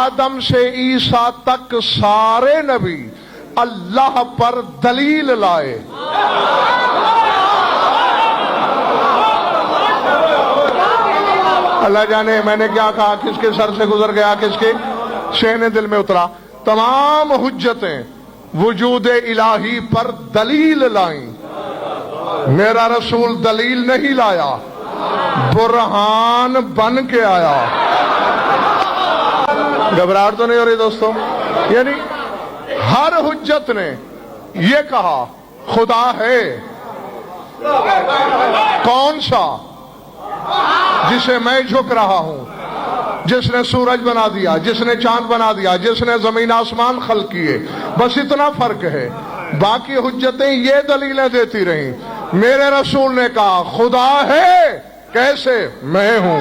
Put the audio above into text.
آدم سے عیسیٰ تک سارے نبی اللہ پر دلیل لائے. اللہ جانے میں نے کیا کہا، کس کے سر سے گزر گیا، کس کے شہن دل میں اترا. تمام حجتیں وجود الہی پر دلیل لائیں. میرا رسول دلیل نہیں لایا، برہان بن کے آیا. گھبراہٹ تو نہیں ہو رہی دوستو؟ یعنی ہر حجت نے یہ کہا خدا ہے. کون سا؟ جسے میں جھک رہا ہوں، جس نے سورج بنا دیا، جس نے چاند بنا دیا، جس نے زمین آسمان خلق کیے. بس اتنا فرق ہے. باقی حجتیں یہ دلیلیں دیتی رہیں. میرے رسول نے کہا خدا ہے. کیسے؟ میں ہوں.